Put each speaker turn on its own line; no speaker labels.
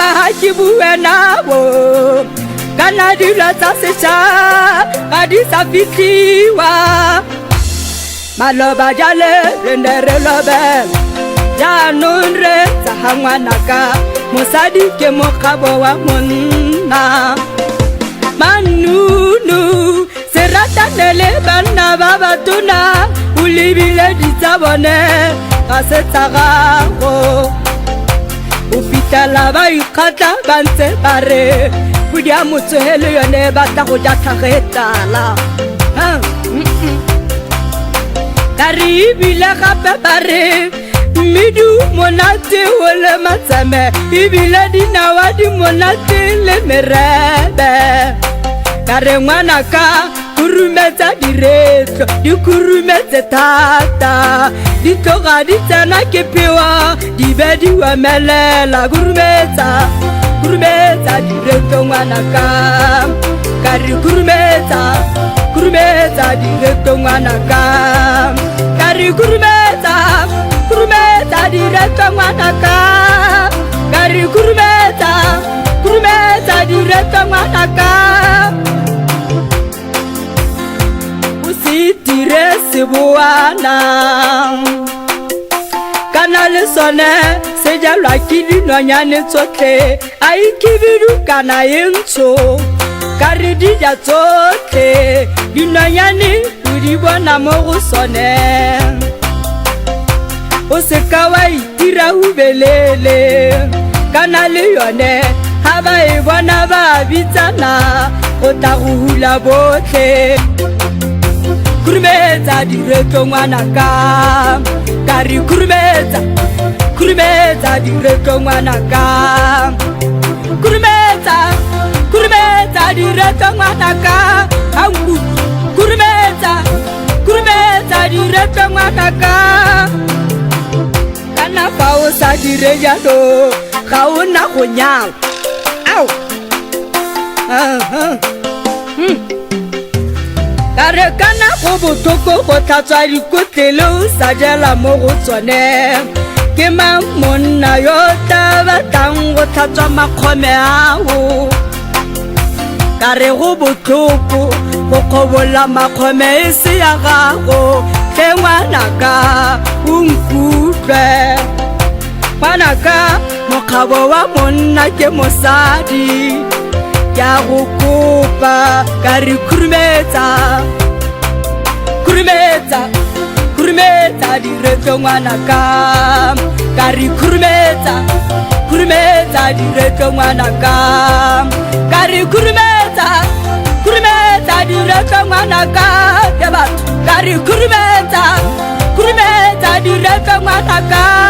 mahaki buena wo kana dila tsa setsa ga di sa fitliwa maloba jale re lobe jaanong re tsa hangwana ka mosadi ke mokgabo wa monna manunu seratanele banna ba batona o lebile ditsabone ga se tsa gago o fitala ba ikgatla ba ntse ba re budia motsohelo yone ba tla go ja tlhagetala ka re ebile gape ba re midu monate o le matsame ebile dinawa di monate le merebe ka re ngwanaka kurumetsa diretlo di kurumetse thata di tloga di tsena ke phewa di be di omelela kurumetsa diretlo ngwanaka ka re kurumetsa diretlo ngwanaka ka re kurumetsa diretlo ngwanaka ka re kurumetsa diretlo ngwanaka dire seboana kana le sone se jalwa ke dinonyane tsotlhe a ikibidu kana yentsho ka re di ja tsotlhe dinonyane o di bona mo go sone o se ka wa itira hubelele kana le yone ha ba e bona ba bitsana o tla go hula botlhe kurumetsa diretlo ngwanaka ka re kurumetsa diretlo ngwanaka kurumetsa diretlo ngwanaka angu kurumetsa diretlo ngwanaka kana fa o sa dire jalo ga o na go nyala au kare kana go botoko go tlatswa dikotlele o sa jela mo go tsone ke monna yo batlang go tlatswa makgome ao kare go botloko go kgobola makgome e se ya gago ke ngwanaka o nkutlwe ngwanaka mokgabo wa monna ke mosadi ya go kopa ka re kurumetsa diretlo ngwanaka ka re kurumetsa diretlo ngwanaka ka re kurumetsa diretlo ngwanaka ke batho ka re kurumetsa diretlo ngwanaka